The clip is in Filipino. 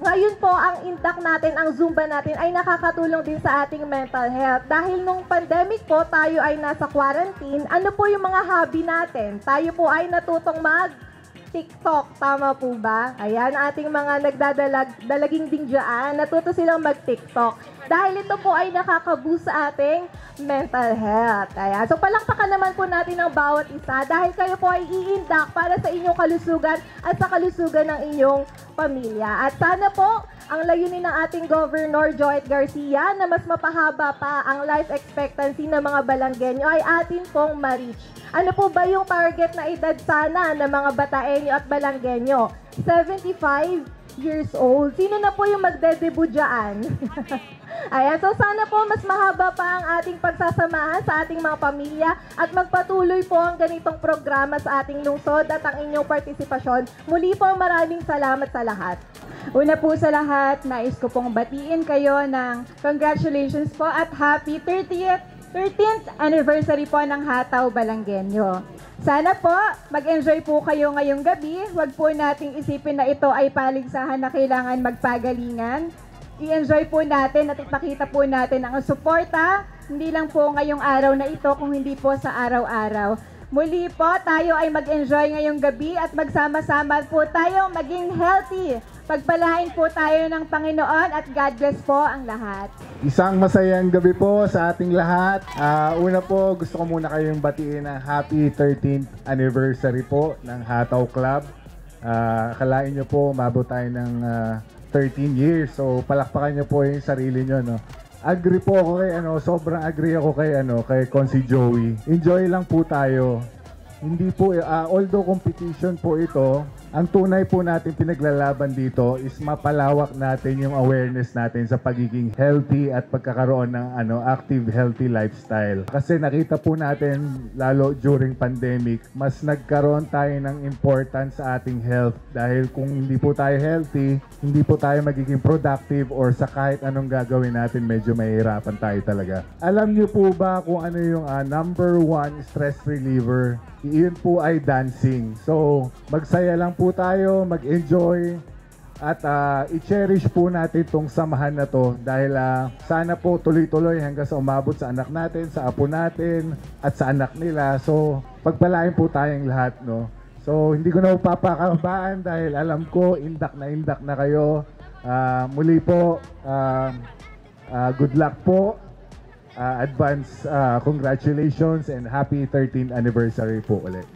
Ngayon po, ang intact natin, ang Zumba natin ay nakakatulong din sa ating mental health. Dahil nung pandemic po, tayo ay nasa quarantine. Ano po yung mga hobby natin? Tayo po ay natutong mag-TikTok. Tama po ba? Ayan, ating mga nagdadalaging din dyan. Natuto silang mag-TikTok. Dahil ito po ay nakaka-boost sa ating mental health. Ayan. So palakpakan naman po natin ang bawat isa dahil kayo po ay i-induct para sa inyong kalusugan at sa kalusugan ng inyong pamilya. At sana po, ang layunin ng ating Governor Joet Garcia na mas mapahaba pa ang life expectancy ng mga Balanggenyo ay atin pong ma-reach. Ano po ba yung target na edad sana ng mga Bataenyo at Balanggenyo? 75 years old. Sino na po yung magde-debut dyan? Ayan, so sana po mas mahaba pa ang ating pagsasamahan sa ating mga pamilya at magpatuloy po ang ganitong programa sa ating lungsod at ang inyong partisipasyon. Muli po, maraming salamat sa lahat. Una po sa lahat, nais ko pong batiin kayo ng congratulations po at happy 13th anniversary po ng Hataw Balanggenyo. Sana po, mag-enjoy po kayo ngayong gabi. Huwag po nating isipin na ito ay paligsahan na kailangan magpagalingan. I-enjoy po natin at ipakita po natin ang suporta, hindi lang po ngayong araw na ito, kung hindi po sa araw-araw. Muli po, tayo ay mag-enjoy ngayong gabi at magsama-sama po tayo maging healthy. Pagpalain po tayo ng Panginoon at God bless po ang lahat. Isang masayang gabi po sa ating lahat. Una po, gusto ko muna kayong batiin ng happy 13th anniversary po ng Hataw Club. Akalain nyo po, umabot tayo ng 13 years. So palakpakan niyo po yung sarili niyo, no. Agree po ako kay sobrang agree ako kay Consi Joey. Enjoy lang po tayo. Hindi po although competition po ito, ang tunay po natin pinaglalaban dito is mapalawak natin yung awareness natin sa pagiging healthy at pagkakaroon ng active healthy lifestyle. Kasi nakita po natin lalo during pandemic, mas nagkaroon tayo ng importance sa ating health dahil kung hindi po tayo healthy, hindi po tayo magiging productive or sa kahit anong gagawin natin medyo mahihirapan tayo talaga. Alam niyo po ba kung ano yung number 1 stress reliever? Iyon po ay dancing. So, magsaya lang po tayo, mag-enjoy at i-cherish po natin itong samahan na to dahil sana po tuloy-tuloy hanggang sa umabot sa anak natin, sa apo natin at sa anak nila. So, pagpalain po tayong lahat, no? So, hindi ko na papakabaan dahil alam ko indak na kayo. Muli po, good luck po. Advance congratulations and happy 13th anniversary po ulit.